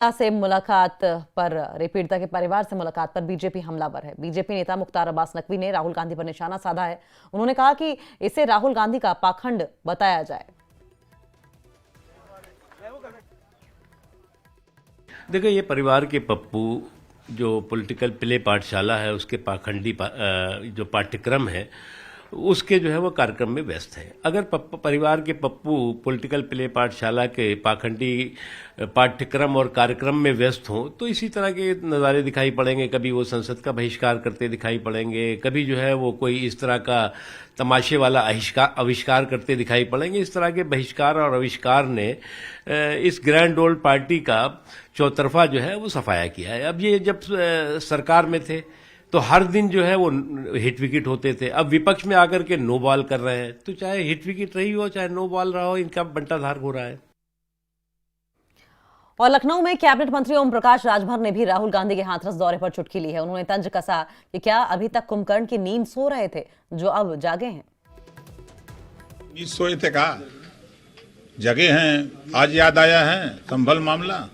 से मुलाकात पर पीड़िता के परिवार से मुलाकात पर बीजेपी हमलावर है। बीजेपी नेता मुख्तार अब्बास नकवी ने राहुल गांधी पर निशाना साधा है। उन्होंने कहा कि इसे राहुल गांधी का पाखंड बताया जाए। देखिए, ये परिवार के पप्पू जो पॉलिटिकल प्ले पाठशाला है उसके पाखंडी जो पाठ्यक्रम है उसके जो है वो कार्यक्रम में व्यस्त है। अगर परिवार के पप्पू पॉलिटिकल प्ले पाठशाला के पाखंडी पाठ्यक्रम और कार्यक्रम में व्यस्त हों तो इसी तरह के नज़ारे दिखाई पड़ेंगे। कभी वो संसद का बहिष्कार करते दिखाई पड़ेंगे, कभी जो है वो कोई इस तरह का तमाशे वाला आविष्कार करते दिखाई पड़ेंगे। इस तरह के बहिष्कार और आविष्कार ने इस ग्रैंड ओल्ड पार्टी का चौतरफा जो है वो सफाया किया है। अब ये जब सरकार में थे तो हर दिन जो है वो हिट विकेट होते थे। अब विपक्ष में आकर के नो बॉल कर रहे हैं, तो चाहे हिट विकेट रही हो चाहे नो बॉल रहा हो, इनका बंटाधार हो रहा है। और लखनऊ में कैबिनेट मंत्री ओम प्रकाश राजभर ने भी राहुल गांधी के हाथरस दौरे पर चुटकी ली है। उन्होंने तंज कसा कि क्या अभी तक कुंभकर्ण की नींद सो रहे थे जो अब जागे हैं। नींद सोए थे कहा, जगे हैं। आज याद आया है संभल मामला,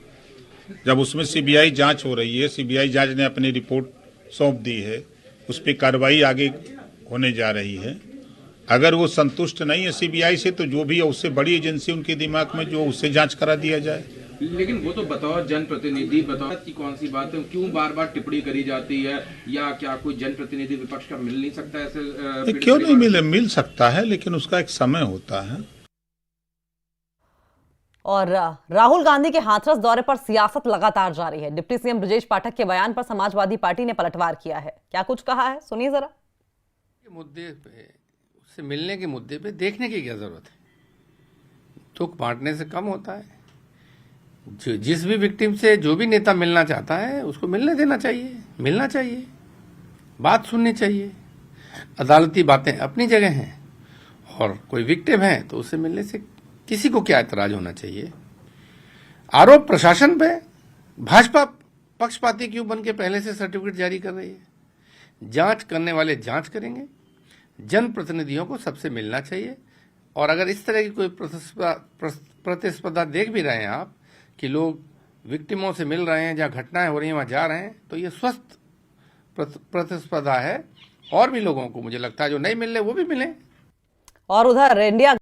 जब उसमें सीबीआई जांच हो रही है। सीबीआई जांच ने अपनी रिपोर्ट सौंप दी है, उस पर कार्रवाई आगे होने जा रही है। अगर वो संतुष्ट नहीं है सीबीआई से तो जो भी है उससे बड़ी एजेंसी उनके दिमाग में जो उससे जांच करा दिया जाए। लेकिन वो तो बतौर जनप्रतिनिधि बतौर की कौन सी बात है, क्यों बार बार टिप्पणी करी जाती है? या क्या कोई जनप्रतिनिधि विपक्ष का मिल नहीं सकता ऐसे? क्यों नहीं मिल सकता है, लेकिन उसका एक समय होता है। और राहुल गांधी के हाथरस दौरे पर सियासत लगातार जारी है। डिप्टी सीएम ब्रजेश पाठक के बयान पर समाजवादी पार्टी ने पलटवार किया है। क्या कुछ कहा है, सुनिए जरा। मुद्दे पे, उससे मिलने के मुद्दे पे देखने की क्या जरूरत है? दुख बांटने से कम होता है। जिस भी विक्टिम से जो भी नेता मिलना चाहता है उसको मिलने देना चाहिए, मिलना चाहिए, बात सुननी चाहिए। अदालती बातें अपनी जगह हैं और कोई विक्टिम है तो उससे मिलने से किसी को क्या ऐतराज होना चाहिए? आरोप प्रशासन पे, भाजपा पक्षपाती क्यों बन के पहले से सर्टिफिकेट जारी कर रही है? जांच करने वाले जांच करेंगे। जनप्रतिनिधियों को सबसे मिलना चाहिए। और अगर इस तरह की कोई प्रतिस्पर्धा देख भी रहे हैं आप कि लोग विक्टिमों से मिल रहे हैं, जहां घटनाएं हो रही हैं वहां जा रहे हैं, तो ये स्वस्थ प्रतिस्पर्धा है। और भी लोगों को मुझे लगता है जो नहीं मिल रहे वो भी मिले। और उधर इंडिया